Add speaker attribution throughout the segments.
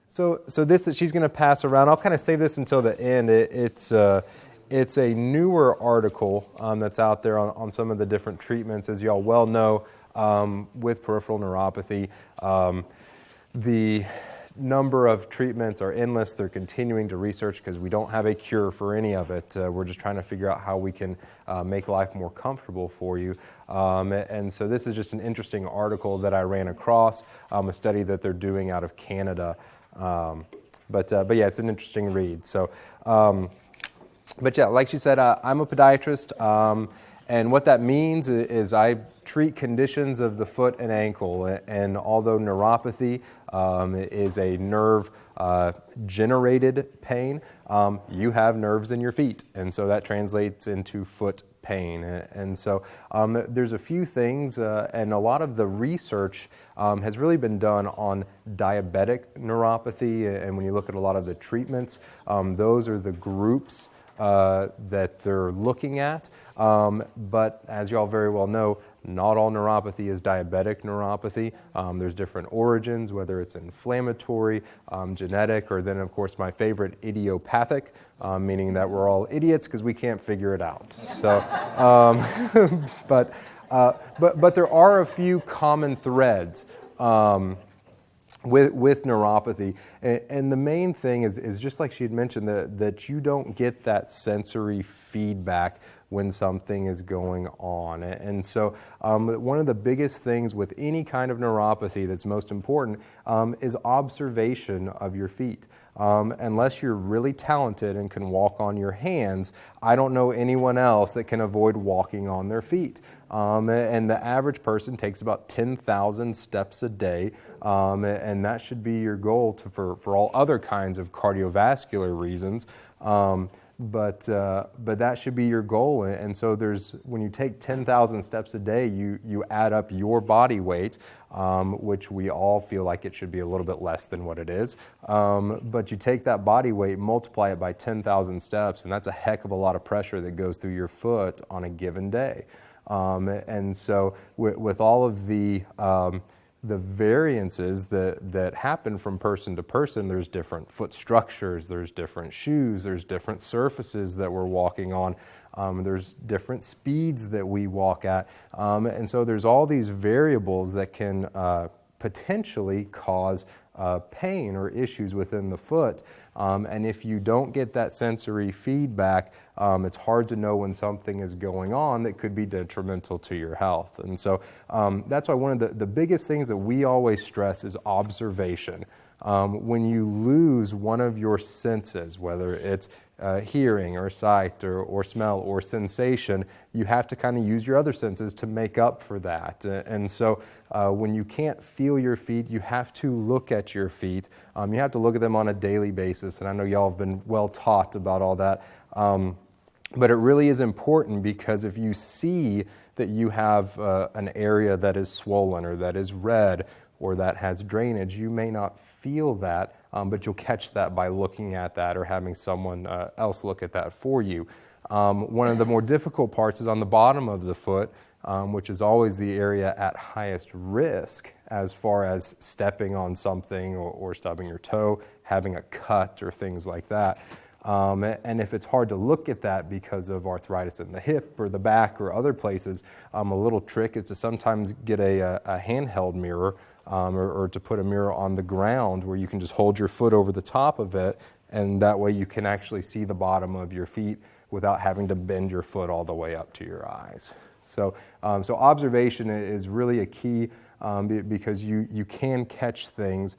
Speaker 1: So this she's going to pass around. I'll kind of save this until the end. It's a newer article that's out there on some of the different treatments. As y'all well know, with peripheral neuropathy, the number of treatments are endless. They're continuing to research because we don't have a cure for any of it. We're just trying to figure out how we can make life more comfortable for you. And so this is just an interesting article that I ran across, a study that they're doing out of Canada. But yeah, it's an interesting read. So, but yeah, like she said, I'm a podiatrist, and what that means is I treat conditions of the foot and ankle. And although neuropathy is a nerve generated pain, you have nerves in your feet, and so that translates into foot pain. And so there's a few things, and a lot of the research has really been done on diabetic neuropathy. And when you look at a lot of the treatments, those are the groups that they're looking at. But as you all very well know, not all neuropathy is diabetic neuropathy. There's different origins, whether it's inflammatory, genetic, or then, of course, my favorite, idiopathic, meaning that we're all idiots because we can't figure it out. So, but there are a few common threads with neuropathy, and the main thing is just like she had mentioned, that you don't get that sensory feedback when something is going on. And so one of the biggest things with any kind of neuropathy that's most important is observation of your feet. Unless you're really talented and can walk on your hands, I don't know anyone else that can avoid walking on their feet. And the average person takes about 10,000 steps a day, and that should be your goal for all other kinds of cardiovascular reasons. But that should be your goal. And so when you take 10,000 steps a day, you add up your body weight, which we all feel like it should be a little bit less than what it is. But you take that body weight, multiply it by 10,000 steps, and that's a heck of a lot of pressure that goes through your foot on a given day. And so with all of the variances that happen from person to person, there's different foot structures, there's different shoes, there's different surfaces that we're walking on, there's different speeds that we walk at. And so there's all these variables that can potentially cause pain or issues within the foot. And if you don't get that sensory feedback, it's hard to know when something is going on that could be detrimental to your health. And so that's why one of the biggest things that we always stress is observation. When you lose one of your senses, whether it's hearing or sight or smell or sensation, you have to kind of use your other senses to make up for that. And so when you can't feel your feet, you have to look at your feet. You have to look at them on a daily basis, and I know y'all have been well taught about all that. But it really is important, because if you see that you have an area that is swollen or that is red or that has drainage, you may not feel that, but you'll catch that by looking at that or having someone else look at that for you. One of the more difficult parts is on the bottom of the foot, which is always the area at highest risk as far as stepping on something or stubbing your toe, having a cut or things like that. And if it's hard to look at that because of arthritis in the hip or the back or other places, a little trick is to sometimes get a handheld mirror or to put a mirror on the ground where you can just hold your foot over the top of it, and that way you can actually see the bottom of your feet without having to bend your foot all the way up to your eyes. So observation is really a key, because you can catch things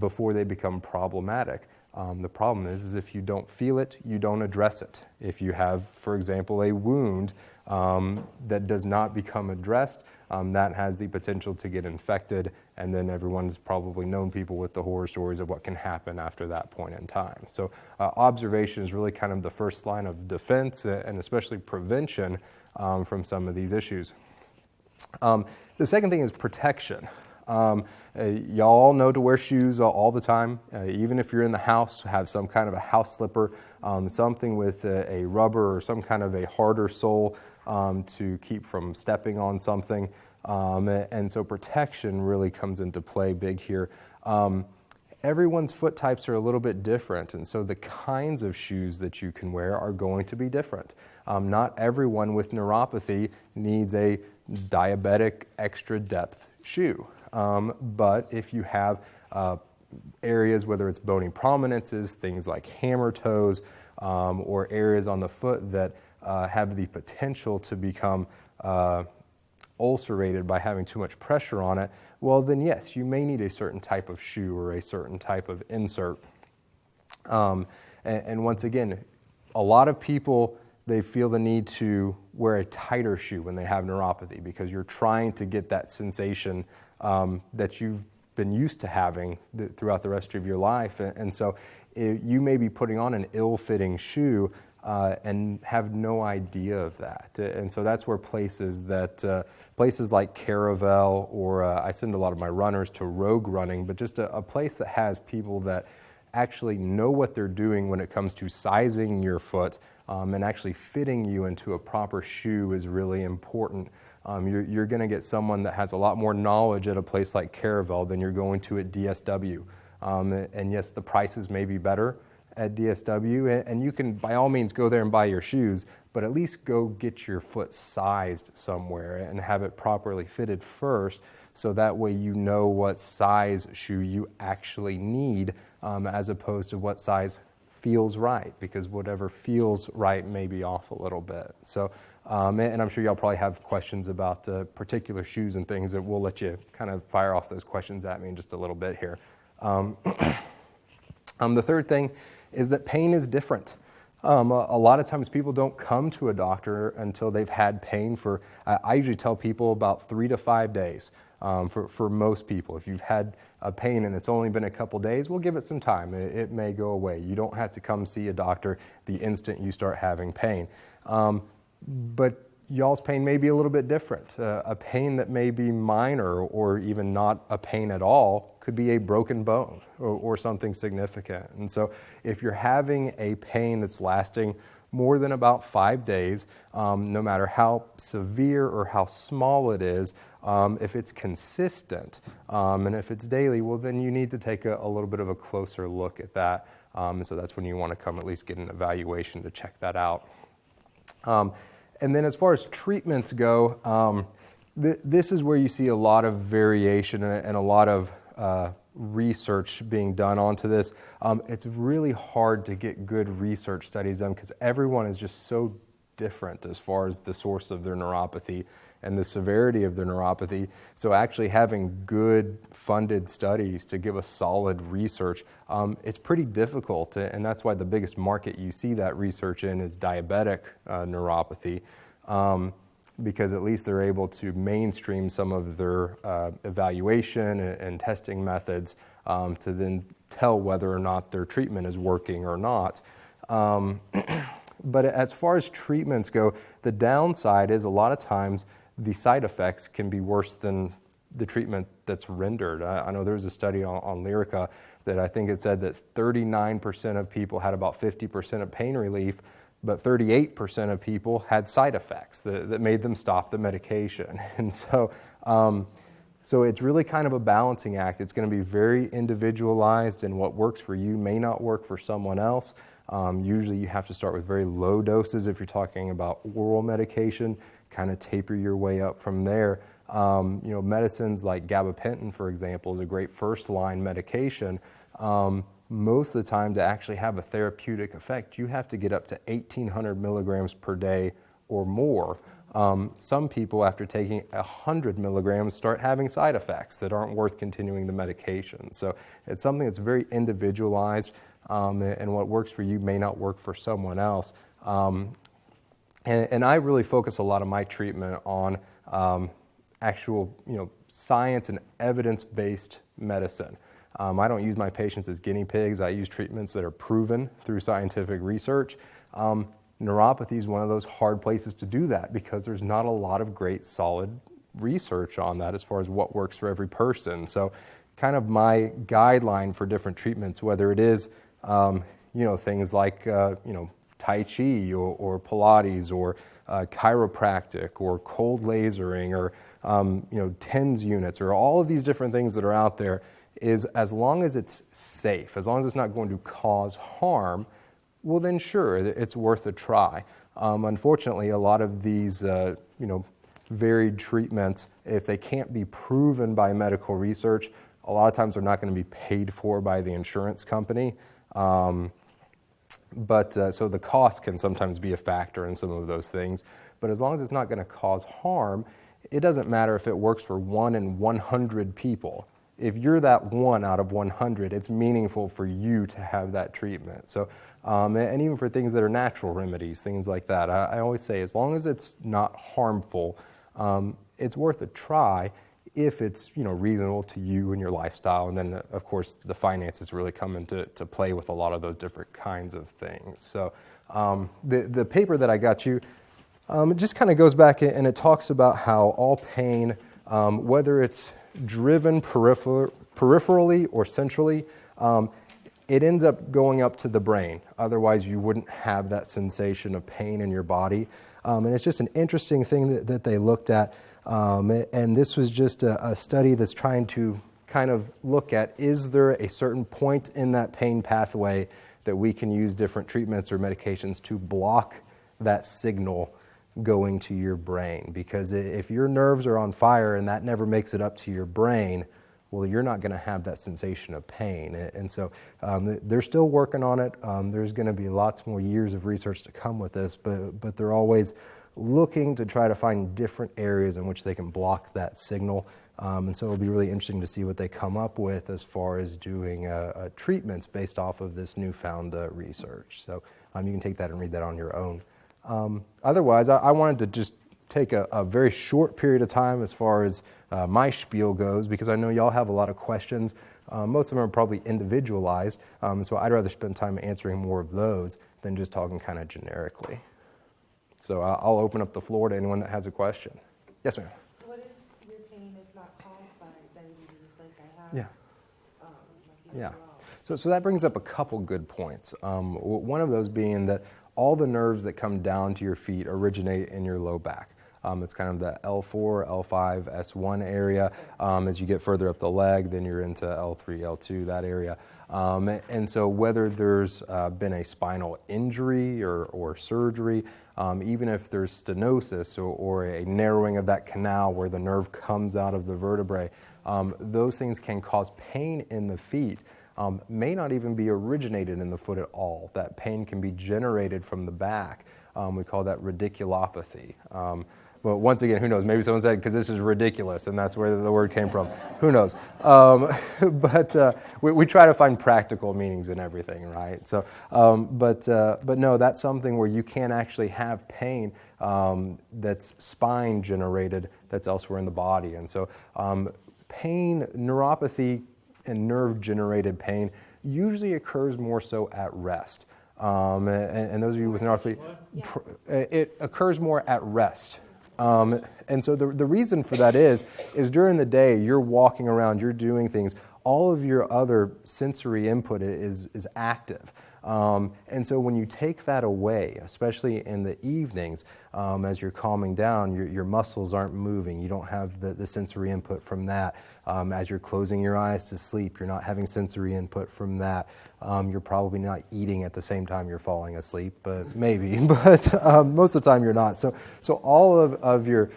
Speaker 1: before they become problematic. The problem is if you don't feel it, you don't address it. If you have, for example, a wound that does not become addressed, that has the potential to get infected, and then everyone's probably known people with the horror stories of what can happen after that point in time. So observation is really kind of the first line of defense, and especially prevention from some of these issues. The second thing is protection. Y'all know to wear shoes all the time. Even if you're in the house, have some kind of a house slipper, something with a rubber or some kind of a harder sole to keep from stepping on something. And so protection really comes into play big here. everyone's foot types are a little bit different, and so the kinds of shoes that you can wear are going to be different. Not everyone with neuropathy needs a diabetic extra depth shoe, but if you have areas, whether it's bony prominences, things like hammer toes, or areas on the foot that have the potential to become ulcerated by having too much pressure on it, well then yes, you may need a certain type of shoe or a certain type of insert. And once again, a lot of people, they feel the need to wear a tighter shoe when they have neuropathy because you're trying to get that sensation that you've been used to having throughout the rest of your life. And so you may be putting on an ill-fitting shoe and have no idea of that. And so that's where places like Caravel, or I send a lot of my runners to Rogue Running, but just a place that has people that actually know what they're doing when it comes to sizing your foot and actually fitting you into a proper shoe is really important. You're going to get someone that has a lot more knowledge at a place like Caravel than you're going to at DSW. And yes, the prices may be better at DSW, and you can by all means go there and buy your shoes, but at least go get your foot sized somewhere and have it properly fitted first, so that way you know what size shoe you actually need, as opposed to what size feels right, because whatever feels right may be off a little bit. So, and I'm sure y'all probably have questions about particular shoes and things that we'll let you kind of fire off those questions at me in just a little bit here. The third thing is that pain is different. A lot of times people don't come to a doctor until they've had pain for, I usually tell people about 3 to 5 days for most people. If you've had a pain and it's only been a couple days, we'll give it some time. It may go away. You don't have to come see a doctor the instant you start having pain. But y'all's pain may be a little bit different. A pain that may be minor or even not a pain at all could be a broken bone or something significant. And so if you're having a pain that's lasting more than about 5 days, no matter how severe or how small it is, if it's consistent and if it's daily, well then you need to take a little bit of a closer look at that. So that's when you want to come at least get an evaluation to check that out. And then as far as treatments go, this is where you see a lot of variation and a lot of research being done onto this. It's really hard to get good research studies done because everyone is just so different as far as the source of their neuropathy and the severity of their neuropathy. So actually having good funded studies to give us solid research, it's pretty difficult, and that's why the biggest market you see that research in is diabetic neuropathy, because at least they're able to mainstream some of their evaluation and testing methods to then tell whether or not their treatment is working or not. But as far as treatments go, the downside is a lot of times the side effects can be worse than the treatment that's rendered. I know there was a study on Lyrica that I think it said that 39% of people had about 50% of pain relief, but 38% of people had side effects that made them stop the medication. And so it's really kind of a balancing act. It's going to be very individualized, and what works for you may not work for someone else. Usually you have to start with very low doses if you're talking about oral medication, kind of taper your way up from there. Medicines like gabapentin, for example, is a great first-line medication. Most of the time, to actually have a therapeutic effect, you have to get up to 1,800 milligrams per day or more. Some people, after taking 100 milligrams, start having side effects that aren't worth continuing the medication. So it's something that's very individualized, and what works for you may not work for someone else. And I really focus a lot of my treatment on actual, science and evidence-based medicine. I don't use my patients as guinea pigs. I use treatments that are proven through scientific research. Neuropathy is one of those hard places to do that because there's not a lot of great solid research on that as far as what works for every person. So kind of my guideline for different treatments, whether it is, things like, Tai Chi or Pilates or chiropractic or cold lasering or, TENS units or all of these different things that are out there, is as long as it's safe, as long as it's not going to cause harm, well then sure, it's worth a try. Unfortunately, a lot of these varied treatments, if they can't be proven by medical research, a lot of times they're not going to be paid for by the insurance company. So the cost can sometimes be a factor in some of those things. But as long as it's not going to cause harm, it doesn't matter if it works for 1 in 100 people. If you're that 1 out of 100, it's meaningful for you to have that treatment. So, and even for things that are natural remedies, things like that, I always say as long as it's not harmful, it's worth a try if it's reasonable to you and your lifestyle. And then of course the finances really come into play with a lot of those different kinds of things. So the paper that I got you, it just kind of goes back and it talks about how all pain, whether it's driven peripherally or centrally, it ends up going up to the brain. Otherwise, you wouldn't have that sensation of pain in your body. And it's just an interesting thing that they looked at. And this was just a study that's trying to kind of look at, is there a certain point in that pain pathway that we can use different treatments or medications to block that signal going to your brain? Because if your nerves are on fire and that never makes it up to your brain, well, you're not going to have that sensation of pain. And so they're still working on it. There's going to be lots more years of research to come with this, but they're always looking to try to find different areas in which they can block that signal. And so it'll be really interesting to see what they come up with as far as doing treatments based off of this newfound research. So you can take that and read that on your own. Otherwise, I wanted to just take a very short period of time as far as my spiel goes, because I know y'all have a lot of questions. Most of them are probably individualized, so I'd rather spend time answering more of those than just talking kind of generically. So I'll open up the floor to anyone that has a question. Yes, ma'am.
Speaker 2: What if your pain is not caused by diabetes like I have?
Speaker 1: Yeah. Yeah. So that brings up a couple good points. One of those being that all the nerves that come down to your feet originate in your low back. It's kind of the L4, L5, S1 area. As you get further up the leg, then you're into L3, L2, that area. And so whether there's been a spinal injury or surgery, even if there's stenosis or a narrowing of that canal where the nerve comes out of the vertebrae, those things can cause pain in the feet. May not even be originated in the foot at all. That pain can be generated from the back. We call that radiculopathy. But once again, who knows? Maybe someone said, because this is ridiculous, and that's where the word came from. Who knows? But we try to find practical meanings in everything, right? So, but no, that's something where you can actually have pain that's spine generated, that's elsewhere in the body. And so pain, neuropathy, and nerve-generated pain usually occurs more so at rest. And those of you with neuropathy, it occurs more at rest. And so the reason for that is during the day, you're walking around, you're doing things, all of your other sensory input is active. And so when you take that away, especially in the evenings, as you're calming down, your muscles aren't moving. You don't have the sensory input from that. As you're closing your eyes to sleep, you're not having sensory input from that. You're probably not eating at the same time you're falling asleep, but maybe. But most of the time you're not. So all of your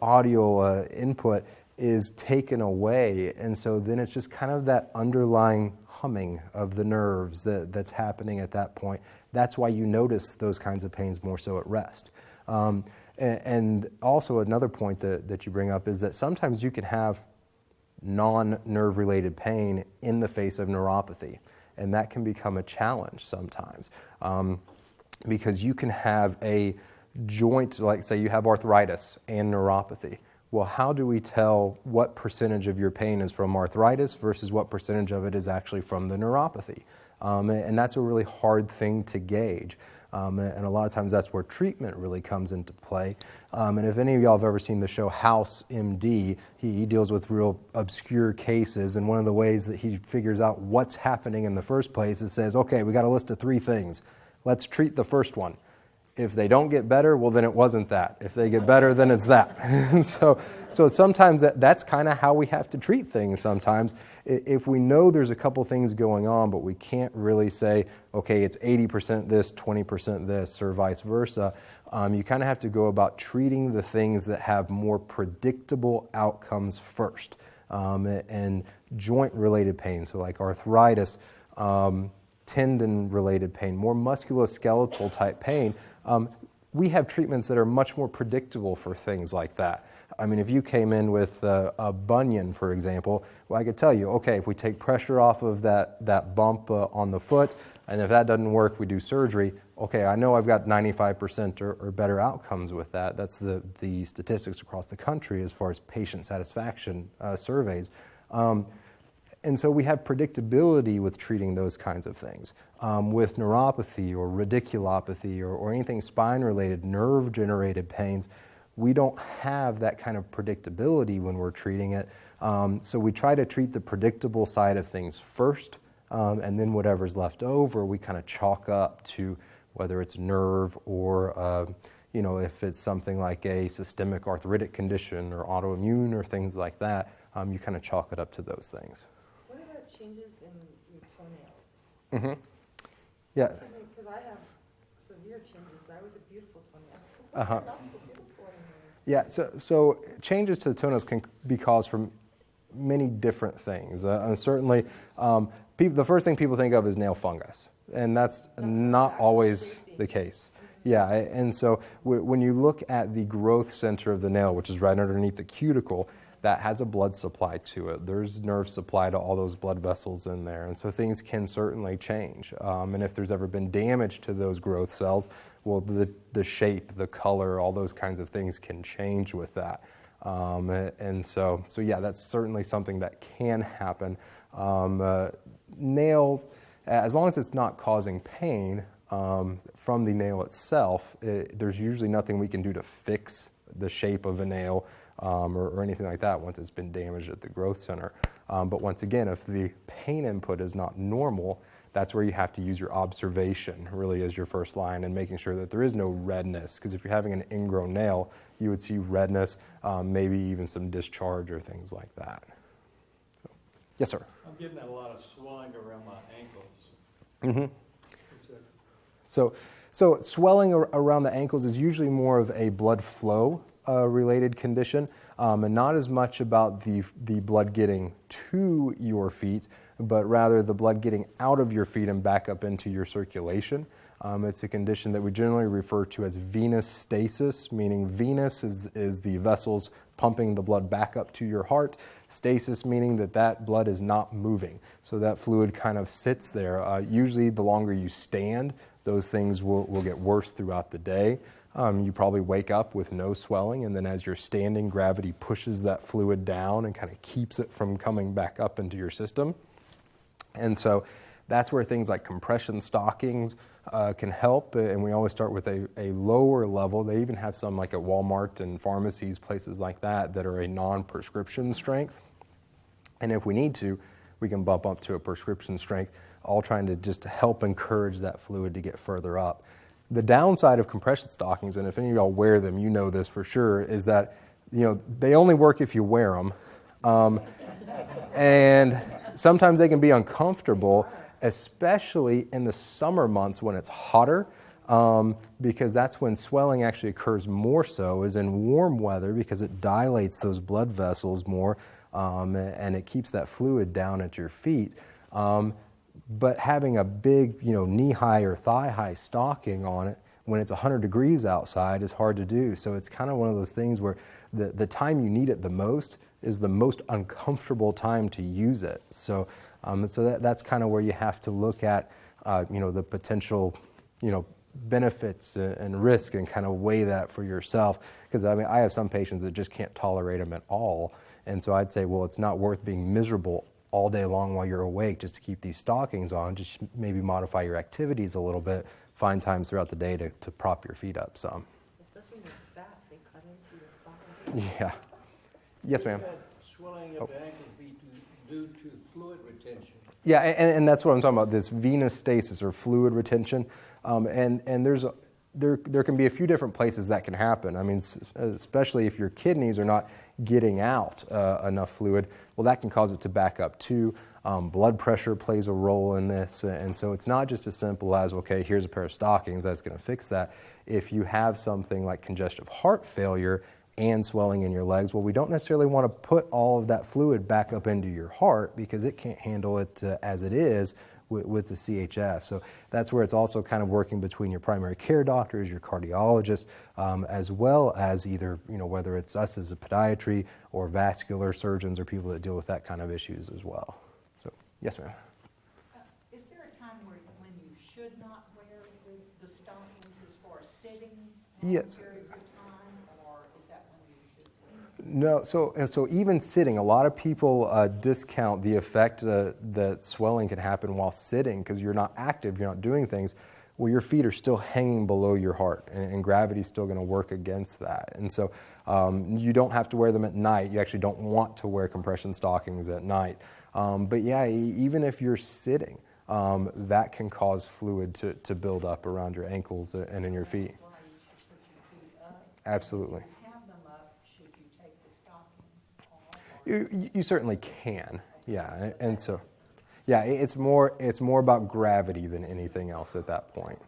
Speaker 1: audio input is taken away, and so then it's just kind of that underlying humming of the nerves that's happening at that point. That's why you notice those kinds of pains more so at rest. And also another point that you bring up is that sometimes you can have non-nerve related pain in the face of neuropathy, and that can become a challenge sometimes, because you can have a joint, like say you have arthritis and neuropathy. Well, how do we tell what percentage of your pain is from arthritis versus what percentage of it is actually from the neuropathy? And that's a really hard thing to gauge. And a lot of times that's where treatment really comes into play. And if any of y'all have ever seen the show House MD, he deals with real obscure cases. And one of the ways that he figures out what's happening in the first place is says, okay, we got a list of 3 things. Let's treat the first one. If they don't get better, well, then it wasn't that. If they get better, then it's that. And so sometimes that's kind of how we have to treat things sometimes. If we know there's a couple things going on, but we can't really say, okay, it's 80% this, 20% this, or vice versa, you kind of have to go about treating the things that have more predictable outcomes first. And joint-related pain, so like arthritis, tendon-related pain, more musculoskeletal type pain, we have treatments that are much more predictable for things like that. I mean, if you came in with a bunion, for example, well, I could tell you, okay, if we take pressure off of that bump on the foot, and if that doesn't work, we do surgery. Okay, I know I've got 95% or better outcomes with that. That's the statistics across the country as far as patient satisfaction surveys. And so we have predictability with treating those kinds of things. With neuropathy or radiculopathy or anything spine-related, nerve-generated pains, we don't have that kind of predictability when we're treating it. So we try to treat the predictable side of things first, and then whatever's left over, we kind of chalk up to whether it's nerve or if it's something like a systemic arthritic condition or autoimmune or things like that, you kind of chalk it up to those things.
Speaker 2: Changes in your toenails.
Speaker 1: Mm-hmm. Yeah.
Speaker 2: Because I have severe changes. I was a beautiful toenail.
Speaker 1: Uh-huh.
Speaker 2: Not so beautiful anymore.
Speaker 1: Yeah. So changes to the toenails can be caused from many different things. Certainly, the first thing people think of is nail fungus, and that's not always the case. Yeah. And so when you look at the growth center of the nail, which is right underneath the cuticle, that has a blood supply to it. There's nerve supply to all those blood vessels in there. And so things can certainly change. And if there's ever been damage to those growth cells, well, the shape, the color, all those kinds of things can change with that. And so yeah, that's certainly something that can happen. Nail, as long as it's not causing pain from the nail itself, there's usually nothing we can do to fix the shape of a nail or anything like that once it's been damaged at the growth center. But once again, if the pain input is not normal, that's where you have to use your observation really as your first line and making sure that there is no redness. Because if you're having an ingrown nail, you would see redness, maybe even some discharge or things like that. So, yes, sir?
Speaker 3: I'm getting a lot of swelling around my ankles.
Speaker 1: Mm-hmm. So swelling around the ankles is usually more of a blood flow related condition, and not as much about the blood getting to your feet, but rather the blood getting out of your feet and back up into your circulation. It's a condition that we generally refer to as venous stasis, meaning venous is the vessels pumping the blood back up to your heart. Stasis meaning that blood is not moving. So that fluid kind of sits there. Usually the longer you stand, those things will get worse throughout the day. You probably wake up with no swelling, and then as you're standing, gravity pushes that fluid down and kind of keeps it from coming back up into your system. And so that's where things like compression stockings can help, and we always start with a lower level. They even have some like at Walmart and pharmacies, places like that are a non-prescription strength. And if we need to, we can bump up to a prescription strength, all trying to just help encourage that fluid to get further up. The downside of compression stockings, and if any of y'all wear them, you know this for sure, is that they only work if you wear them. And sometimes they can be uncomfortable, especially in the summer months when it's hotter, because that's when swelling actually occurs more so, is in warm weather, because it dilates those blood vessels more, and it keeps that fluid down at your feet. But having a big, knee-high or thigh-high stocking on it when it's 100 degrees outside is hard to do. So it's kind of one of those things where the time you need it the most is the most uncomfortable time to use it. So that's kind of where you have to look at, the potential, benefits and risk and kind of weigh that for yourself. Because I have some patients that just can't tolerate them at all. And so I'd say, well, it's not worth being miserable all day long while you're awake just to keep these stockings on. Just maybe modify your activities a little bit, find times throughout the day to prop your feet up some.
Speaker 2: Especially with that, they cut into your thigh.
Speaker 1: Yeah. Yes, ma'am.
Speaker 3: Swelling of the ankle be due to fluid retention.
Speaker 1: Yeah, and that's what I'm talking about, this venous stasis or fluid retention. And there's there can be a few different places that can happen. I mean, especially if your kidneys are not getting out enough fluid, well, that can cause it to back up too. Blood pressure plays a role in this, and so it's not just as simple as, okay, here's a pair of stockings, that's going to fix that. If you have something like congestive heart failure and swelling in your legs, well, we don't necessarily want to put all of that fluid back up into your heart because it can't handle it as it is with the CHF. So that's where it's also kind of working between your primary care doctors, your cardiologist, as well as either, whether it's us as a podiatry or vascular surgeons or people that deal with that kind of issues as well. So, yes, ma'am.
Speaker 4: Is there a time when you should not wear the stockings as far as sitting
Speaker 1: Yes.
Speaker 4: periods of time, or is that when you should wear?
Speaker 1: No, so even sitting, a lot of people discount the effect that swelling can happen while sitting because you're not active, you're not doing things. Well, your feet are still hanging below your heart, and gravity's still going to work against that. And so you don't have to wear them at night. You actually don't want to wear compression stockings at night. But yeah, even if you're sitting, that can cause fluid to build up around your ankles and in your feet.
Speaker 4: Why you should put your feet up.
Speaker 1: Absolutely.
Speaker 4: When you have them up, should you take the stockings off?
Speaker 1: You certainly can, yeah, and so, yeah, it's more about gravity than anything else at that point.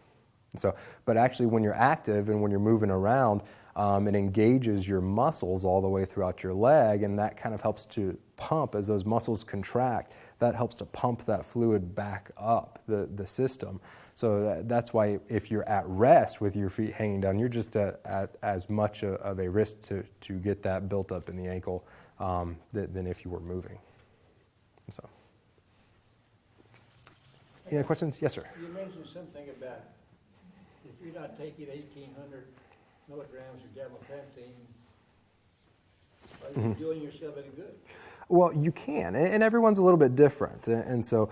Speaker 1: So, but actually, when you're active and when you're moving around, it engages your muscles all the way throughout your leg, and that kind of helps to pump as those muscles contract. That helps to pump that fluid back up the system. So that's why if you're at rest with your feet hanging down, you're just at as much of a risk to get that built up in the ankle than if you were moving. So, any questions? Yes, sir.
Speaker 3: You mentioned something about if you're not taking 1,800 milligrams of gabapentin, are you doing yourself any good?
Speaker 1: Well, you can, and everyone's a little bit different. And so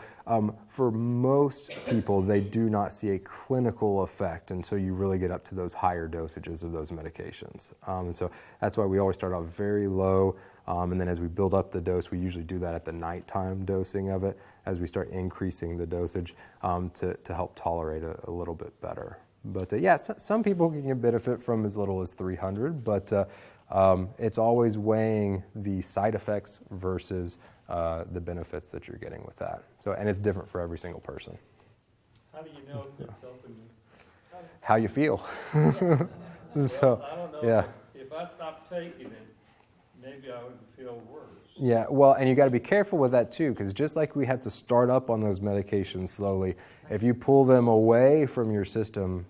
Speaker 1: for most people, they do not see a clinical effect until you really get up to those higher dosages of those medications. And so that's why we always start off very low, and then as we build up the dose, we usually do that at the nighttime dosing of it, as we start increasing the dosage to help tolerate it a little bit better. But yeah, some people can get benefit from as little as 300, but it's always weighing the side effects versus the benefits that you're getting with that. So, and it's different for every single person.
Speaker 3: How do you know if it's helping you?
Speaker 1: How you feel. So,
Speaker 3: I don't know.
Speaker 1: yeah.
Speaker 3: If I stopped taking it, maybe I would feel worse.
Speaker 1: Yeah, well, and you got to be careful with that too, because just like we have to start up on those medications slowly, if you pull them away from your system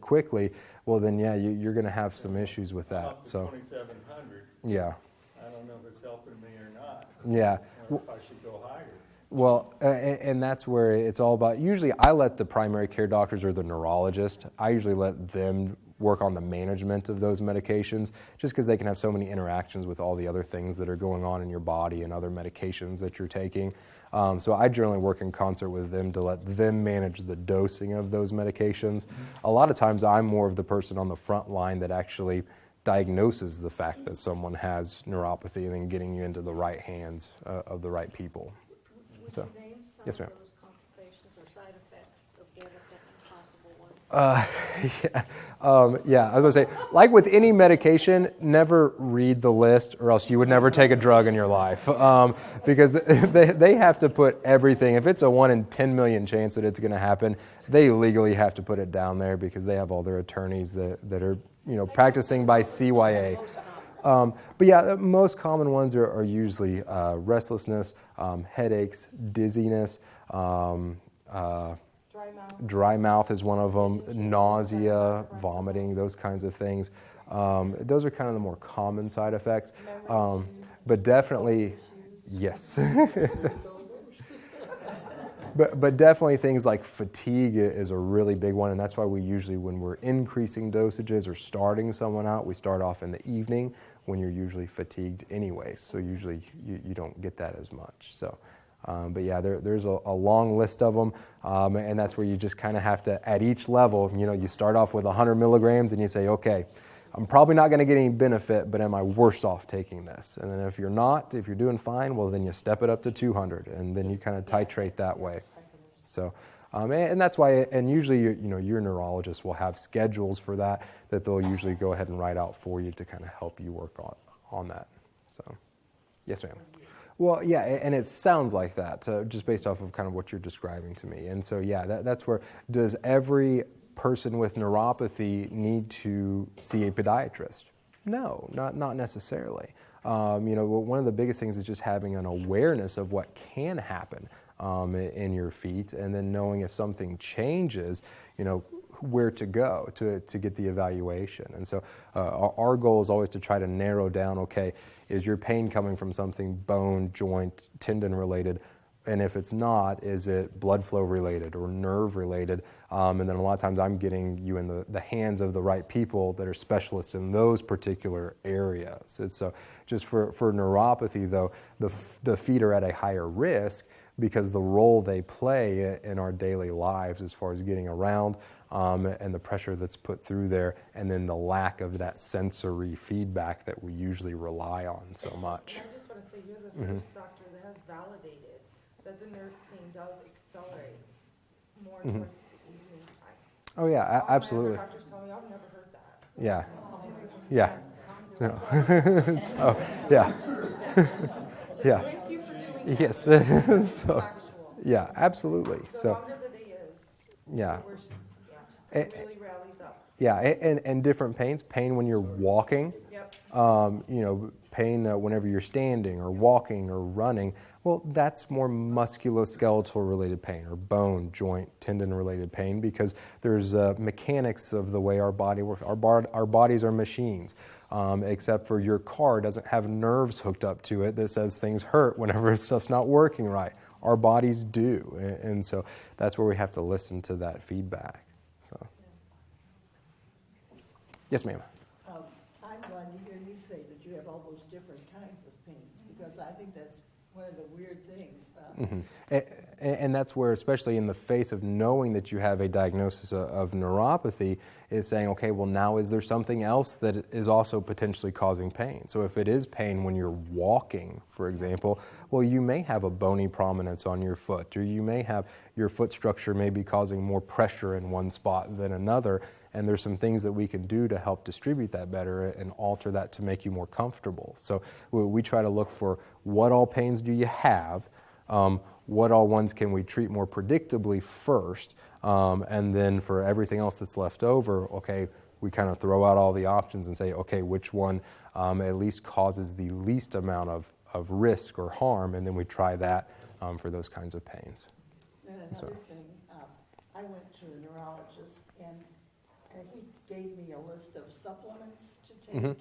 Speaker 1: quickly, well, then yeah, you're going to have some issues with that.
Speaker 3: Up to
Speaker 1: So,
Speaker 3: 2,700.
Speaker 1: yeah,
Speaker 3: I don't know if it's helping me or not.
Speaker 1: yeah.
Speaker 3: Or if I should go higher.
Speaker 1: Well, and that's where it's all about. Usually I let the primary care doctors or the neurologist, I usually let them work on the management of those medications just because they can have so many interactions with all the other things that are going on in your body and other medications that you're taking. So I generally work in concert with them to let them manage the dosing of those medications. A lot of times I'm more of the person on the front line that actually diagnoses the fact that someone has neuropathy and then getting you into the right hands of the right people.
Speaker 5: Would
Speaker 1: So,
Speaker 5: you name some
Speaker 1: yes,
Speaker 5: of
Speaker 1: ma'am.
Speaker 5: those complications or side effects of gabapentin, possible ones?
Speaker 1: Yeah, I was going to say, like with any medication, never read the list or else you would never take a drug in your life because they have to put everything. If it's a 1 in 10 million chance that it's going to happen, they legally have to put it down there because they have all their attorneys that are practicing by CYA. But yeah, the most common ones are usually restlessness, headaches, dizziness, dry mouth is one of them, nausea, vomiting, those kinds of things. Those are kind of the more common side effects. But definitely, yes. But definitely things like fatigue is a really big one, and that's why we usually, when we're increasing dosages or starting someone out, we start off in the evening when you're usually fatigued anyways, so usually you don't get that as much. So, but yeah, there's a long list of them, and that's where you just kind of have to, at each level, you start off with 100 milligrams and you say, okay, I'm probably not going to get any benefit, but am I worse off taking this? And then if you're doing fine, well, then you step it up to 200, and then you kind of titrate that way. So, And that's why, and usually, your neurologist will have schedules for that they'll usually go ahead and write out for you to kind of help you work on that. So, yes, ma'am. Well, yeah, and it sounds like that, just based off of kind of what you're describing to me. And so, yeah, that's where, does every person with neuropathy need to see a podiatrist? No, not necessarily. One of the biggest things is just having an awareness of what can happen in your feet, and then knowing if something changes, where to go to get the evaluation. And so our goal is always to try to narrow down, okay, is your pain coming from something bone, joint, tendon related? And if it's not, is it blood flow related or nerve related? And then a lot of times I'm getting you in the hands of the right people that are specialists in those particular areas. And so just for neuropathy, though, the feet are at a higher risk because the role they play in our daily lives as far as getting around and the pressure that's put through there, and then the lack of that sensory feedback that we usually rely on so much.
Speaker 2: I just want to say, you're the first doctor that has validated that the nerve pain does accelerate more towards the evening time.
Speaker 1: Oh yeah,
Speaker 2: All my
Speaker 1: absolutely.
Speaker 2: other doctors tell me, I've never heard that.
Speaker 1: Yeah, yeah. No. So, yeah. Yeah.
Speaker 2: Thank you for doing that.
Speaker 1: Yes. So,
Speaker 2: Factual.
Speaker 1: yeah, absolutely.
Speaker 2: The
Speaker 1: So,
Speaker 2: longer the day is,
Speaker 1: yeah.
Speaker 2: the worse,
Speaker 1: Eh,
Speaker 2: it really rallies up.
Speaker 1: Yeah, and different pains. Pain when you're walking,
Speaker 2: Yep.
Speaker 1: pain whenever you're standing or walking or running. Well, that's more musculoskeletal related pain or bone, joint, tendon related pain, because there's mechanics of the way our body works. Our bodies are machines, except for your car doesn't have nerves hooked up to it that says things hurt whenever stuff's not working right. Our bodies do, and so that's where we have to listen to that feedback. So, yes, ma'am.
Speaker 6: I'm glad to hear you say that you have all those different kinds of pains, because I think that's one of the weird things.
Speaker 1: And that's where, especially in the face of knowing that you have a diagnosis of neuropathy, is saying, okay, well, now is there something else that is also potentially causing pain? So if it is pain when you're walking, for example, well, you may have a bony prominence on your foot, or you may have your foot structure may be causing more pressure in one spot than another, and there's some things that we can do to help distribute that better and alter that to make you more comfortable. So we try to look for what all pains do you have, what all ones can we treat more predictably first, and then for everything else that's left over, okay, we kind of throw out all the options and say, okay, which one at least causes the least amount of risk or harm, and then we try that for those kinds of pains.
Speaker 6: And another thing, I went to a neurologist, and he gave me a list of supplements to take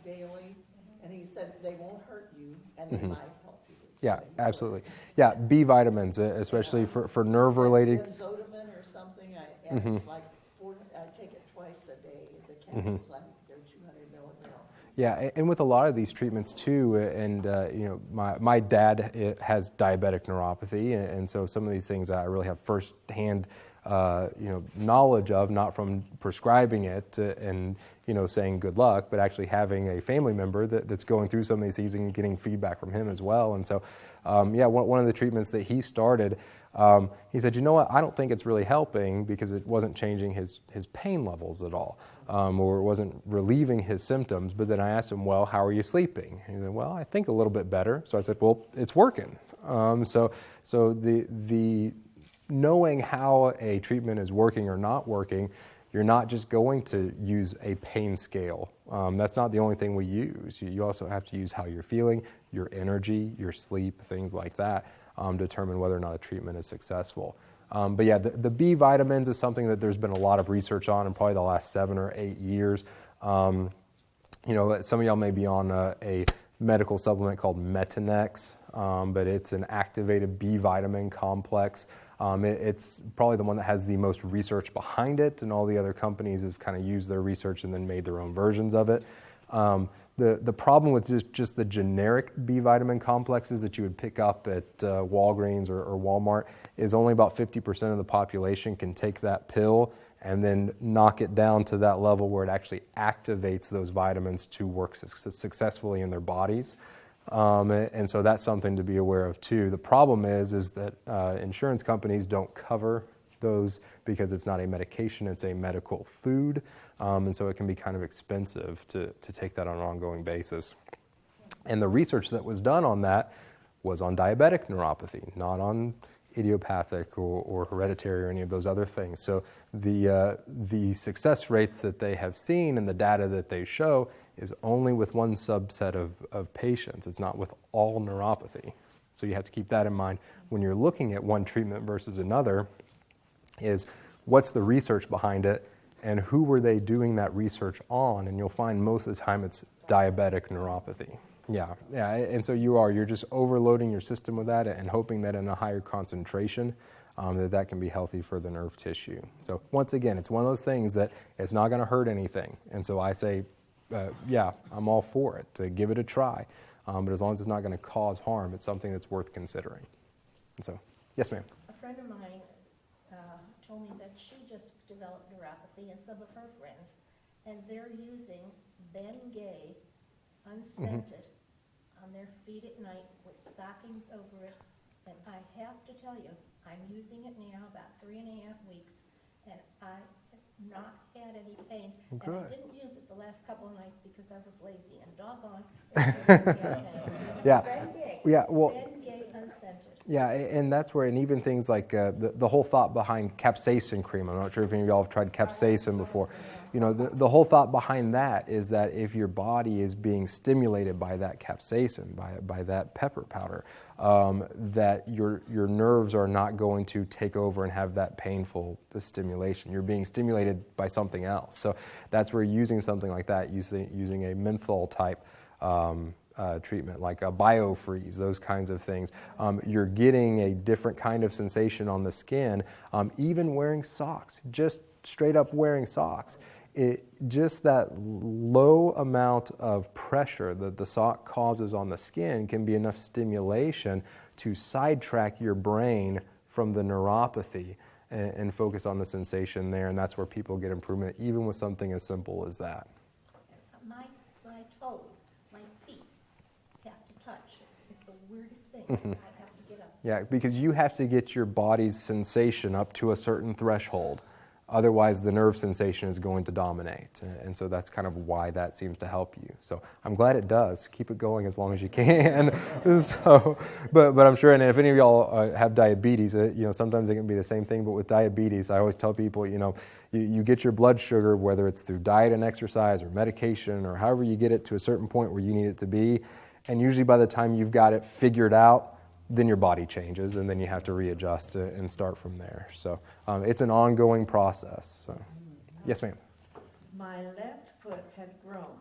Speaker 6: daily, and he said they won't hurt you, and they might help you.
Speaker 1: Yeah, absolutely. Yeah, B vitamins, especially for nerve-related.
Speaker 6: Benzotamin or something, and it's like I take it twice a day. The capsules, they're 200 milligrams.
Speaker 1: Yeah, and with a lot of these treatments too, and my dad has diabetic neuropathy, and so some of these things I really have firsthand knowledge of, not from prescribing it and saying good luck, but actually having a family member that's going through some of these things and getting feedback from him as well. And so, one of the treatments that he started, he said, you know what, I don't think it's really helping because it wasn't changing his pain levels at all, or it wasn't relieving his symptoms. But then I asked him, well, how are you sleeping? He said, well, I think a little bit better. So I said, well, it's working. So the knowing how a treatment is working or not working, you're not just going to use a pain scale. That's not the only thing we use. You also have to use how you're feeling, your energy, your sleep, things like that, determine whether or not a treatment is successful. But yeah, the B vitamins is something that there's been a lot of research on in probably the last 7 or 8 years. Some of y'all may be on a medical supplement called Metanex, but it's an activated B vitamin complex. It's probably the one that has the most research behind it, and all the other companies have kind of used their research and then made their own versions of it. The problem with just the generic B vitamin complexes that you would pick up at Walgreens or Walmart is only about 50% of the population can take that pill and then knock it down to that level where it actually activates those vitamins to work successfully in their bodies. And so that's something to be aware of too. The problem is that insurance companies don't cover those because it's not a medication, it's a medical food. And so it can be kind of expensive to take that on an ongoing basis. And the research that was done on that was on diabetic neuropathy, not on idiopathic or hereditary or any of those other things. So the success rates that they have seen and the data that they show is only with one subset of patients. It's not with all neuropathy. So you have to keep that in mind when you're looking at one treatment versus another, is what's the research behind it and who were they doing that research on? And you'll find most of the time it's diabetic neuropathy. Yeah, and so you're just overloading your system with that and hoping that in a higher concentration that can be healthy for the nerve tissue. So once again, it's one of those things that it's not going to hurt anything. And so I say, I'm all for it, to give it a try. But as long as it's not going to cause harm, it's something that's worth considering. And so, yes, ma'am.
Speaker 5: A friend of mine told me that she just developed neuropathy and some of her friends, and they're using Bengay unscented on their feet at night with stockings over it. And I have to tell you, I'm using it now about 3.5 weeks, and I have not had any pain.
Speaker 1: Good.
Speaker 5: And I didn't use it the last couple of nights because I was lazy, and doggone, it didn't get pain.
Speaker 1: Yeah.
Speaker 5: Bengay.
Speaker 1: Yeah, well,
Speaker 5: Bengay unscented.
Speaker 1: yeah, and that's where, and even things like the whole thought behind capsaicin cream. I'm not sure if any of y'all have tried capsaicin before. You know, the whole thought behind that is that if your body is being stimulated by that capsaicin, by that pepper powder, that your nerves are not going to take over and have that painful stimulation. You're being stimulated by something else. So that's where using something like that, using a menthol type treatment like a biofreeze, those kinds of things, you're getting a different kind of sensation on the skin. Even wearing socks, just straight up wearing socks, just that low amount of pressure that the sock causes on the skin can be enough stimulation to sidetrack your brain from the neuropathy and focus on the sensation there. And that's where people get improvement, even with something as simple as that.
Speaker 5: My toes, my feet have to touch. It's the weirdest thing. I have to get up.
Speaker 1: Yeah, because you have to get your body's sensation up to a certain threshold. Otherwise, the nerve sensation is going to dominate. And so that's kind of why that seems to help you. So I'm glad it does. Keep it going as long as you can. So, but I'm sure, and if any of y'all have diabetes, sometimes it can be the same thing. But with diabetes, I always tell people, you get your blood sugar, whether it's through diet and exercise or medication or however you get it to a certain point where you need it to be. And usually by the time you've got it figured out, then your body changes, and then you have to readjust and start from there. So it's an ongoing process. So, yes, ma'am.
Speaker 6: My left foot had grown.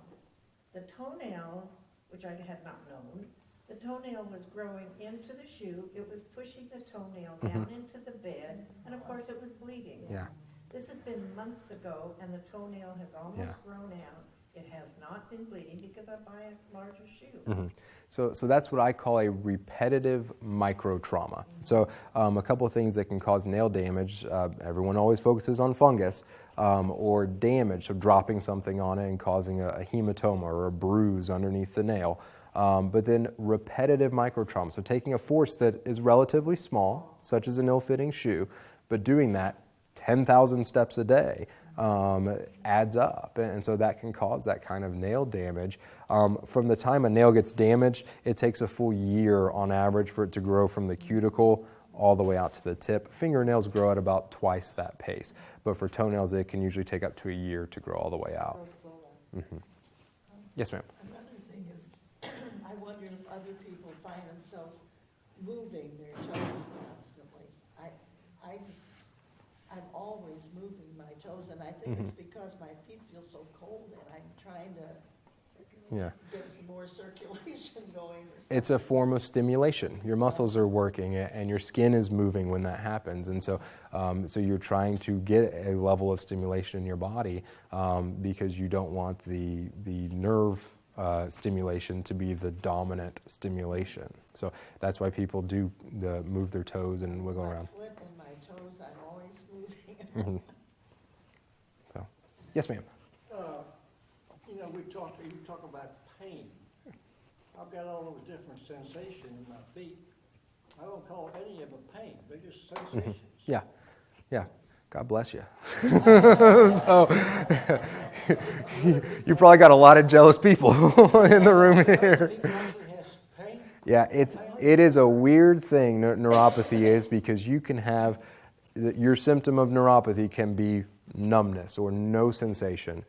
Speaker 6: The toenail, which I had not known, the toenail was growing into the shoe. It was pushing the toenail down into the bed, and of course it was bleeding.
Speaker 1: Yeah.
Speaker 6: This has been months ago, and the toenail has almost grown out. It has not been bleeding because I buy a larger shoe.
Speaker 1: So that's what I call a repetitive microtrauma. So a couple of things that can cause nail damage. Everyone always focuses on fungus or damage, so dropping something on it and causing a hematoma or a bruise underneath the nail. But then repetitive microtrauma, so taking a force that is relatively small, such as an ill-fitting shoe, but doing that 10,000 steps a day adds up, and so that can cause that kind of nail damage. From the time a nail gets damaged, it takes a full year on average for it to grow from the cuticle all the way out to the tip. Fingernails grow at about twice that pace, but for toenails it can usually take up to a year to grow all the way out. Yes, ma'am.
Speaker 6: Another thing is, I wonder if other people find themselves moving their toes constantly. I'm always moving my toes, and I think it's because my feet feel so cold, and I'm trying to get some more circulation going or something.
Speaker 1: It's a form of stimulation. Your muscles are working, and your skin is moving when that happens, and so you're trying to get a level of stimulation in your body because you don't want the nerve stimulation to be the dominant stimulation. So that's why people do move their toes and wiggle around.
Speaker 6: My foot and my toes, I'm always moving.
Speaker 1: So, yes, ma'am.
Speaker 3: You talk about pain. I've got all those different sensations in my feet. I don't call any of them pain, they're just sensations.
Speaker 1: Yeah, yeah. God bless you. So, you probably got a lot of jealous people in the room here.
Speaker 3: People actually has pain.
Speaker 1: Yeah, it is a weird thing, neuropathy is, because you can have, your symptom of neuropathy can be numbness or no sensation.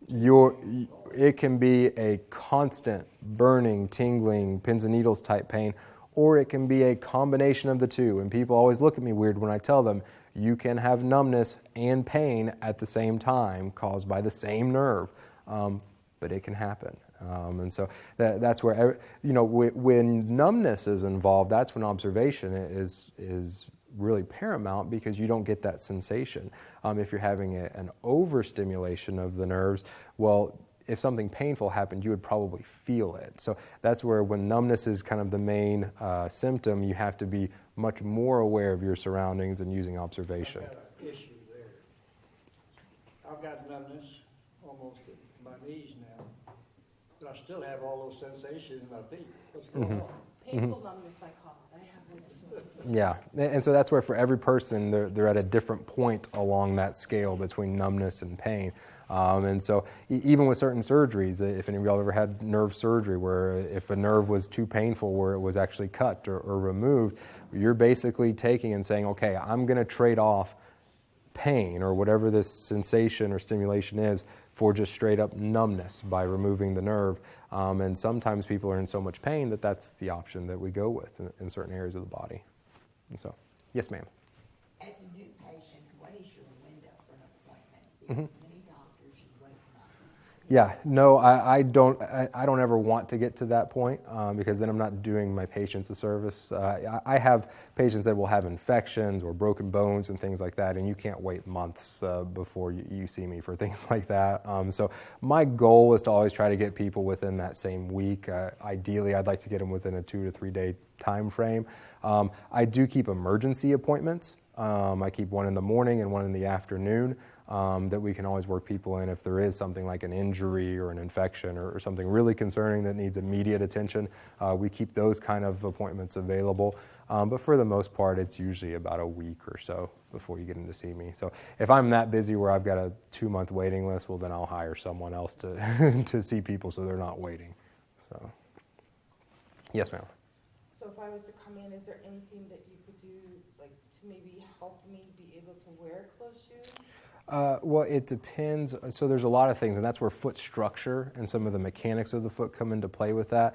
Speaker 1: It can be a constant burning, tingling, pins and needles type pain, or it can be a combination of the two. And people always look at me weird when I tell them, you can have numbness and pain at the same time caused by the same nerve, but it can happen. And so that's where, when numbness is involved, that's when observation is really paramount, because you don't get that sensation. If you're having an overstimulation of the nerves, well, if something painful happened, you would probably feel it. So that's where, when numbness is kind of the main symptom, you have to be much more aware of your surroundings and using observation.
Speaker 3: I've got an issue there. I've got numbness almost at my knees now, but I still have all those sensations in my feet. What's going on?
Speaker 2: Painful numbness, I call it. I have one as well.
Speaker 1: Yeah, and so that's where, for every person, they're at a different point along that scale between numbness and pain. And so even with certain surgeries, if any of y'all ever had nerve surgery, where if a nerve was too painful where it was actually cut or removed, you're basically taking and saying, okay, I'm going to trade off pain or whatever this sensation or stimulation is for just straight up numbness by removing the nerve. And sometimes people are in so much pain that that's the option that we go with in certain areas of the body. And so, yes, ma'am.
Speaker 7: As a new patient, what is your window for an appointment? Because many doctors, you wait months.
Speaker 1: Yeah, no, I don't ever want to get to that point, because then I'm not doing my patients a service. I have patients that will have infections or broken bones and things like that, and you can't wait months before you see me for things like that. So my goal is to always try to get people within that same week. Ideally, I'd like to get them within a 2 to 3 day time frame. I do keep emergency appointments. I keep one in the morning and one in the afternoon. That we can always work people in if there is something like an injury or an infection or something really concerning that needs immediate attention. We keep those kind of appointments available. But for the most part, it's usually about a week or so before you get in to see me. So if I'm that busy where I've got a 2-month waiting list, well, then I'll hire someone else to to see people so they're not waiting. So, yes, ma'am.
Speaker 2: So if I was to come in, is there anything that you could do, like, to maybe help me be able to wear closed shoes?
Speaker 1: Well, it depends. So there's a lot of things, and that's where foot structure and some of the mechanics of the foot come into play with that.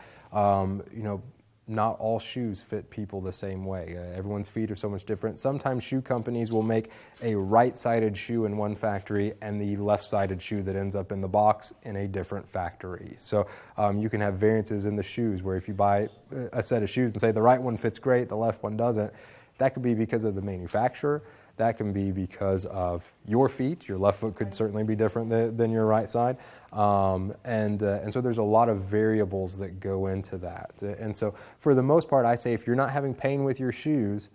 Speaker 1: Not all shoes fit people the same way. Everyone's feet are so much different. Sometimes shoe companies will make a right-sided shoe in one factory and the left-sided shoe that ends up in the box in a different factory. So you can have variances in the shoes where if you buy a set of shoes and say the right one fits great, the left one doesn't, that could be because of the manufacturer. That can be because of your feet. Your left foot could certainly be different than your right side. And so there's a lot of variables that go into that. And so for the most part, I say if you're not having pain with your shoes,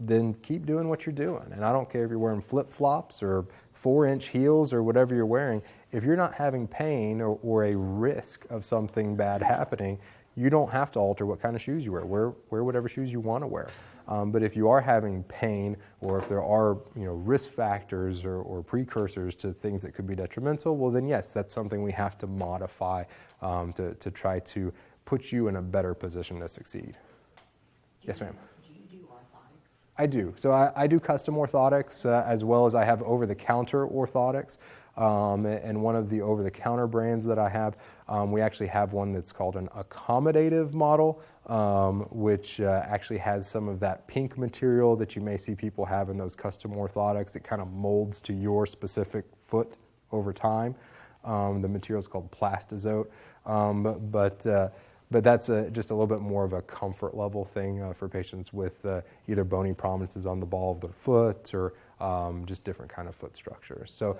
Speaker 1: then keep doing what you're doing. And I don't care if you're wearing flip-flops or 4-inch heels or whatever you're wearing. If you're not having pain or a risk of something bad happening, you don't have to alter what kind of shoes you wear. Wear whatever shoes you want to wear. But if you are having pain, or if there are risk factors or precursors to things that could be detrimental, well then yes, that's something we have to modify to try to put you in a better position to succeed. Yes, ma'am.
Speaker 7: Do you do orthotics?
Speaker 1: I do. So I do custom orthotics as well as I have over-the-counter orthotics. And one of the over-the-counter brands that I have, we actually have one that's called an accommodative model, which actually has some of that pink material that you may see people have in those custom orthotics. It kind of molds to your specific foot over time. The material is called plastizote, but that's just a little bit more of a comfort level thing for patients with either bony prominences on the ball of their foot or just different kind of foot structures. So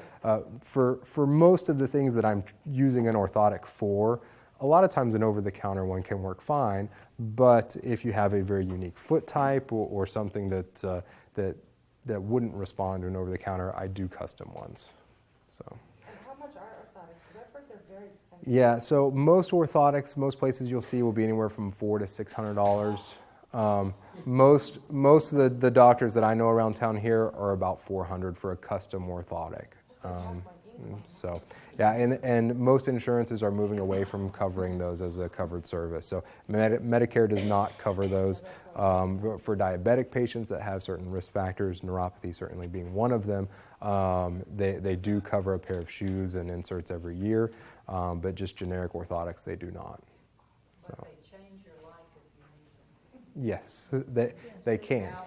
Speaker 1: for most of the things that I'm using an orthotic for, a lot of times an over-the-counter one can work fine, but if you have a very unique foot type or something that wouldn't respond to an over-the-counter, I do custom ones. So.
Speaker 2: And how much are orthotics? Because I've heard they're very expensive.
Speaker 1: Yeah, so most orthotics, most places you'll see will be anywhere from $400 to $600. Most of the doctors that I know around town here are about $400 for a custom orthotic.
Speaker 2: That's like half my income.
Speaker 1: So, yeah, and most insurances are moving away from covering those as a covered service. So Medicare does not cover those. For diabetic patients that have certain risk factors, neuropathy certainly being one of them, they do cover a pair of shoes and inserts every year, but just generic orthotics they do not. So.
Speaker 4: But they change your life if you need them.
Speaker 1: Yes, they can.
Speaker 4: Balance,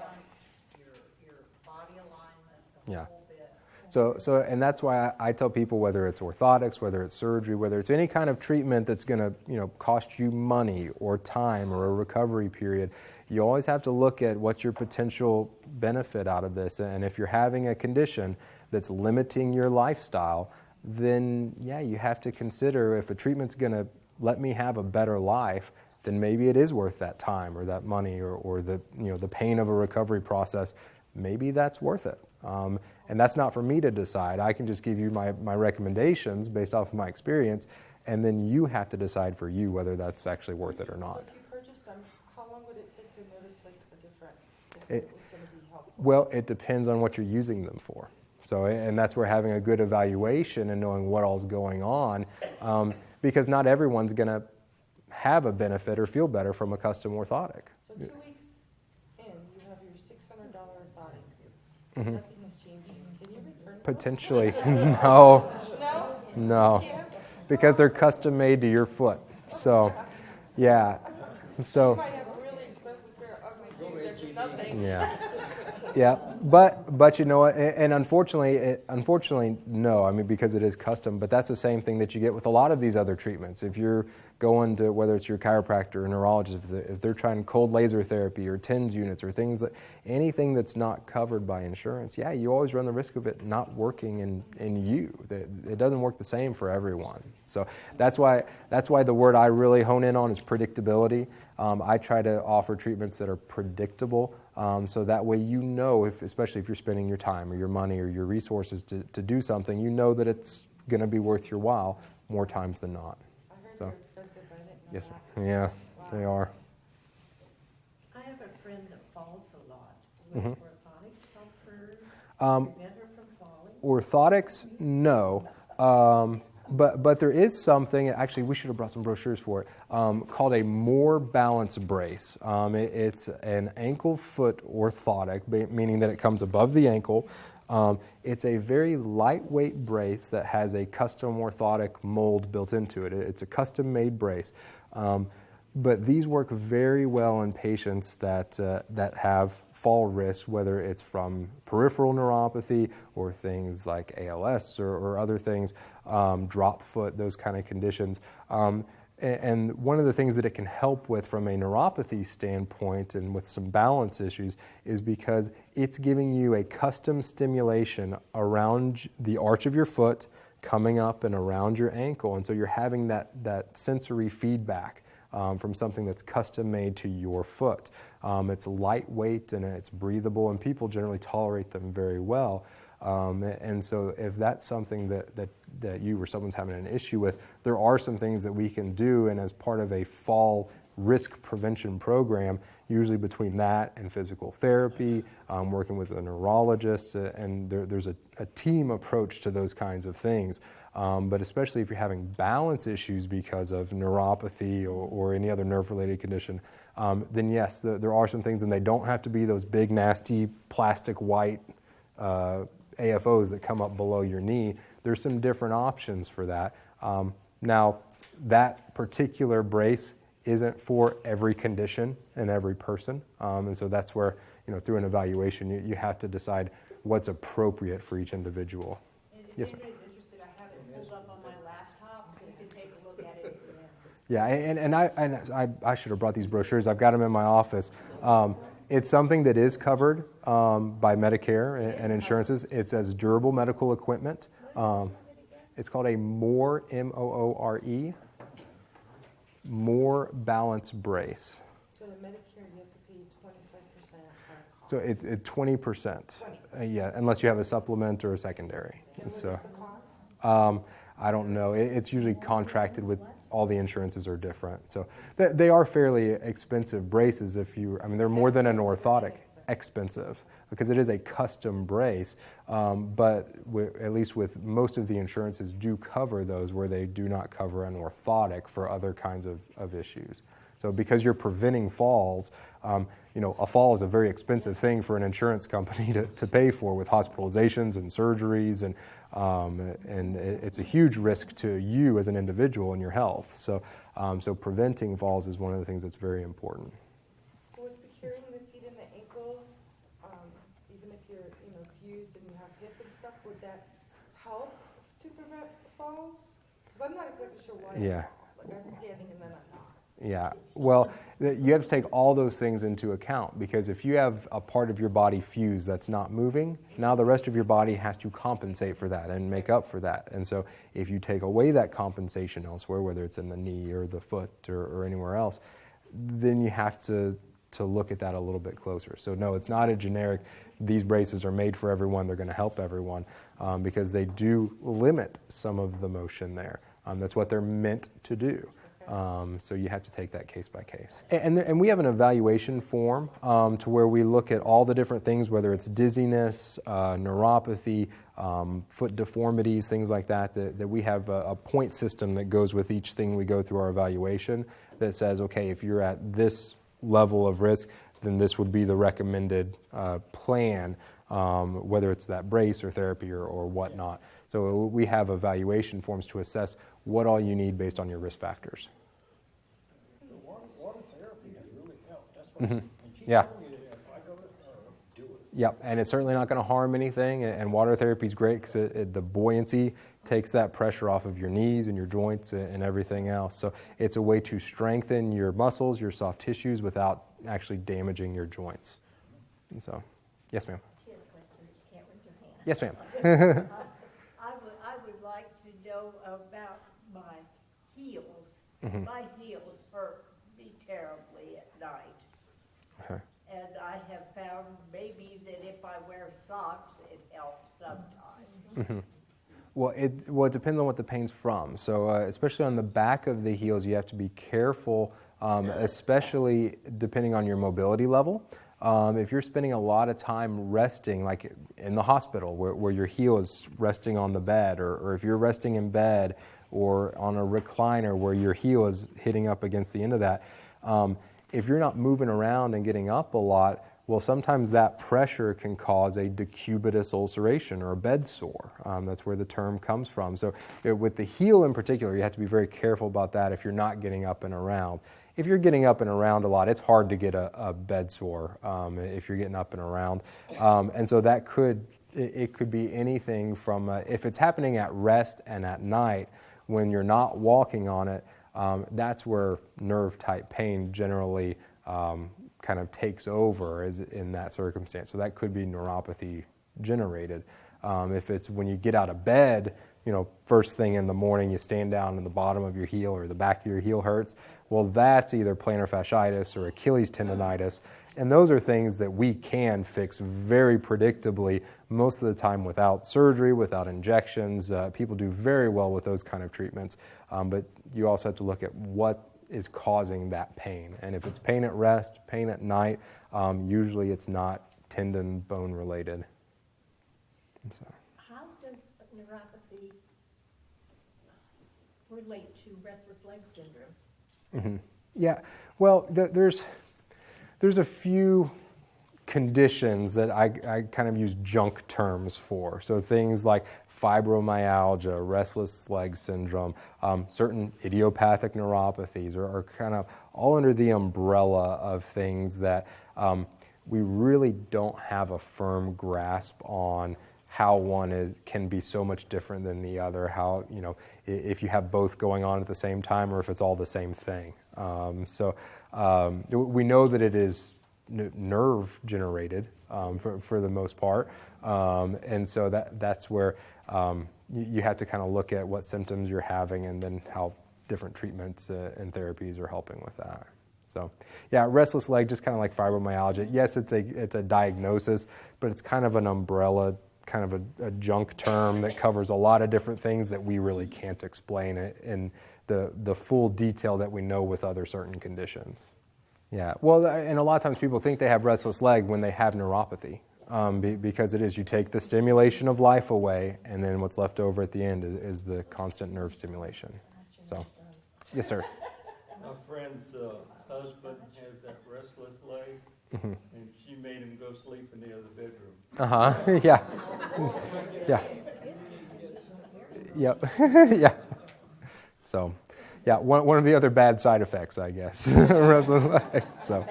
Speaker 4: your body alignment, the
Speaker 1: Yeah.
Speaker 4: whole bit.
Speaker 1: So, and that's why I tell people, whether it's orthotics, whether it's surgery, whether it's any kind of treatment that's going to, cost you money or time or a recovery period, you always have to look at what's your potential benefit out of this. And if you're having a condition that's limiting your lifestyle, then yeah, you have to consider, if a treatment's going to let me have a better life, then maybe it is worth that time or that money or the the pain of a recovery process. Maybe that's worth it. And that's not for me to decide. I can just give you my recommendations based off of my experience, and then you have to decide for you whether that's actually worth it or
Speaker 2: So
Speaker 1: not.
Speaker 2: if you purchase them, how long would it take to notice like a difference? If
Speaker 1: It-
Speaker 2: it was going to be helpful.
Speaker 1: Well, it depends on what you're using them for. So, and that's where having a good evaluation and knowing what all's going on, because not everyone's going to have a benefit or feel better from a custom orthotic.
Speaker 2: So 2 weeks in, you have your $600 orthotics.
Speaker 1: Mm-hmm.
Speaker 2: Nothing has changed. Can you return those?
Speaker 1: Potentially, no,
Speaker 2: No?
Speaker 1: no, because they're custom made to your foot. So, yeah,
Speaker 2: You
Speaker 1: so.
Speaker 2: might have a really expensive pair of ugly shoes that do nothing.
Speaker 1: Yeah, yeah, but you know what? And unfortunately, no. I mean, because it is custom. But that's the same thing that you get with a lot of these other treatments. If you're going to, whether it's your chiropractor or neurologist, if they're trying cold laser therapy or TENS units or things like anything that's not covered by insurance, yeah, you always run the risk of it not working in you. It doesn't work the same for everyone. So that's why the word I really hone in on is predictability. I try to offer treatments that are predictable, so that way especially if you're spending your time or your money or your resources to do something, you know that it's going to be worth your while more times than not.
Speaker 2: I heard
Speaker 1: So.
Speaker 2: they're expensive, but I didn't know
Speaker 1: Yes,
Speaker 2: that.
Speaker 1: yeah, they are.
Speaker 5: I have a friend that falls a lot.
Speaker 1: Mm-hmm.
Speaker 5: Would orthotics help her, prevent her from falling?
Speaker 1: Orthotics, no. But there is something, actually we should have brought some brochures for it, called a more balance brace. It's an ankle foot orthotic, meaning that it comes above the ankle. It's a very lightweight brace that has a custom orthotic mold built into it. It's a custom made brace. But these work very well in patients that have fall risk, whether it's from peripheral neuropathy or things like ALS or other things, drop foot, those kind of conditions. And one of the things that it can help with from a neuropathy standpoint and with some balance issues is because it's giving you a custom stimulation around the arch of your foot, coming up and around your ankle. And so you're having that sensory feedback from something that's custom made to your foot. It's lightweight and it's breathable, and people generally tolerate them very well. And so if that's something that you or someone's having an issue with, there are some things that we can do, and as part of a fall risk prevention program, usually between that and physical therapy, working with a neurologist, and there's a team approach to those kinds of things. But especially if you're having balance issues because of neuropathy or any other nerve-related condition, then yes, there are some things, and they don't have to be those big, nasty, plastic white AFOs that come up below your knee. There's some different options for that. Now, that particular brace isn't for every condition and every person, and so that's where, through an evaluation, you have to decide what's appropriate for each individual.
Speaker 8: And if
Speaker 1: Yes, ma'am.
Speaker 8: anybody's interested, I have it pulled up on my laptop, so you can take a look at it.
Speaker 1: Yeah, and I should have brought these brochures. I've got them in my office. It's something that is covered by Medicare and insurances. It's as durable medical equipment. It's called a MOORE, M-O-O-R-E, MOORE balance brace.
Speaker 2: So the Medicare, you have to pay 25% out
Speaker 1: So it's 20%. Yeah, unless you have a supplement or a secondary.
Speaker 2: And
Speaker 1: So
Speaker 2: what is the cost?
Speaker 1: I don't know. It's usually contracted with, all the insurances are different. So they are fairly expensive braces they're more than an orthotic. Expensive, because it is a custom brace, but at least with most of the insurances do cover those where they do not cover an orthotic for other kinds of issues. So because you're preventing falls, a fall is a very expensive thing for an insurance company to pay for, with hospitalizations and surgeries, and it's a huge risk to you as an individual and your health. So preventing falls is one of the things that's very important.
Speaker 2: Would securing the feet and the ankles, even if you're, fused and you have hip and stuff, would that help to prevent falls? Because I'm not exactly sure why I fall. Like, I'm standing and then I'm not.
Speaker 1: Yeah, well, you have to take all those things into account, because if you have a part of your body fused that's not moving, now the rest of your body has to compensate for that and make up for that. And so if you take away that compensation elsewhere, whether it's in the knee or the foot or anywhere else, then you have to look at that a little bit closer. So no, it's not a generic, these braces are made for everyone, they're going to help everyone, because they do limit some of the motion there. That's what they're meant to do. So you have to take that case by case. And we have an evaluation form to where we look at all the different things, whether it's dizziness, neuropathy, foot deformities, things like that we have a point system that goes with each thing we go through our evaluation that says, okay, if you're at this level of risk, then this would be the recommended plan, whether it's that brace or therapy or whatnot. So we have evaluation forms to assess what all you need based on your risk factors.
Speaker 3: Water therapy has really helped. That's what and she
Speaker 1: Yeah.
Speaker 3: told me that if I go to her, do it.
Speaker 1: Yep, and it's certainly not going to harm anything, and water therapy is great because the buoyancy takes that pressure off of your knees and your joints and everything else. So it's a way to strengthen your muscles, your soft tissues, without actually damaging your joints. And so, yes, ma'am.
Speaker 5: She has questions, she can't raise her hand.
Speaker 1: Yes, ma'am.
Speaker 8: I would like to know about my heels.
Speaker 1: Mm-hmm.
Speaker 8: My heels hurt me terribly at night.
Speaker 1: Okay.
Speaker 8: And I have found maybe that if I wear socks, it helps sometimes.
Speaker 1: Mm-hmm. Well, it depends on what the pain's from. So especially on the back of the heels, you have to be careful, especially depending on your mobility level. If you're spending a lot of time resting, like in the hospital where your heel is resting on the bed, or if you're resting in bed or on a recliner where your heel is hitting up against the end of that, if you're not moving around and getting up a lot, well, sometimes that pressure can cause a decubitus ulceration or a bed sore. That's where the term comes from. So with the heel in particular, you have to be very careful about that if you're not getting up and around. If you're getting up and around a lot, it's hard to get a bed sore if you're getting up and around. And so that could be anything from, if it's happening at rest and at night when you're not walking on it, that's where nerve type pain generally kind of takes over is in that circumstance. So that could be neuropathy generated. If it's when you get out of bed, first thing in the morning, you stand down and the bottom of your heel or the back of your heel hurts, well, that's either plantar fasciitis or Achilles tendonitis. And those are things that we can fix very predictably most of the time without surgery, without injections. People do very well with those kind of treatments. But you also have to look at what is causing that pain. And if it's pain at rest, pain at night, usually it's not tendon bone related. And so.
Speaker 5: How does neuropathy relate to restless leg syndrome?
Speaker 1: Mm-hmm. Yeah, well, there's a few conditions that I kind of use junk terms for. So things like fibromyalgia, restless leg syndrome, certain idiopathic neuropathies are kind of all under the umbrella of things that we really don't have a firm grasp on how one can be so much different than the other, how, if you have both going on at the same time or if it's all the same thing. So we know that it is nerve generated for the most part. And so that's where you have to kind of look at what symptoms you're having and then how different treatments and therapies are helping with that. So, yeah, restless leg, just kind of like fibromyalgia. Yes, it's a diagnosis, but it's kind of an umbrella kind of a junk term that covers a lot of different things that we really can't explain it in the full detail that we know with other certain conditions. Yeah, well, and a lot of times people think they have restless leg when they have neuropathy, because it is, you take the stimulation of life away, and then what's left over at the end is the constant nerve stimulation. So, yes, sir.
Speaker 9: My friend's husband has that restless leg, and she made him go sleep in the other bedroom.
Speaker 1: Yeah. Yeah. Yep. Yeah. So, yeah, one of the other bad side effects, I guess. Restless leg. So,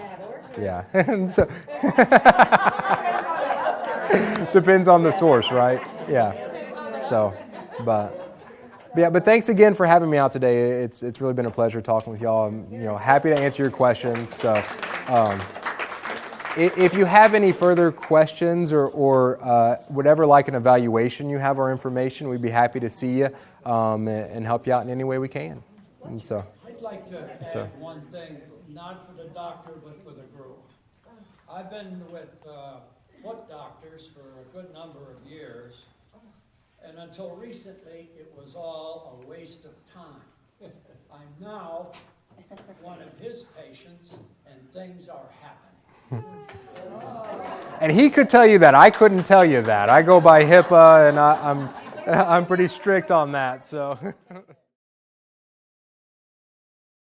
Speaker 1: yeah. And so, depends on the source, right? Yeah. So, but thanks again for having me out today. It's really been a pleasure talking with y'all. I'm happy to answer your questions. So, if you have any further questions or whatever, like an evaluation, you have our information. We'd be happy to see you and help you out in any way we can. And so,
Speaker 10: I'd like to add one thing, not for the doctor, but for the group. I've been with foot doctors for a good number of years, and until recently, it was all a waste of time. I'm now one of his patients, and things are happening.
Speaker 1: and he could tell you that. I couldn't tell you that. I go by HIPAA, and I'm pretty strict on that. So.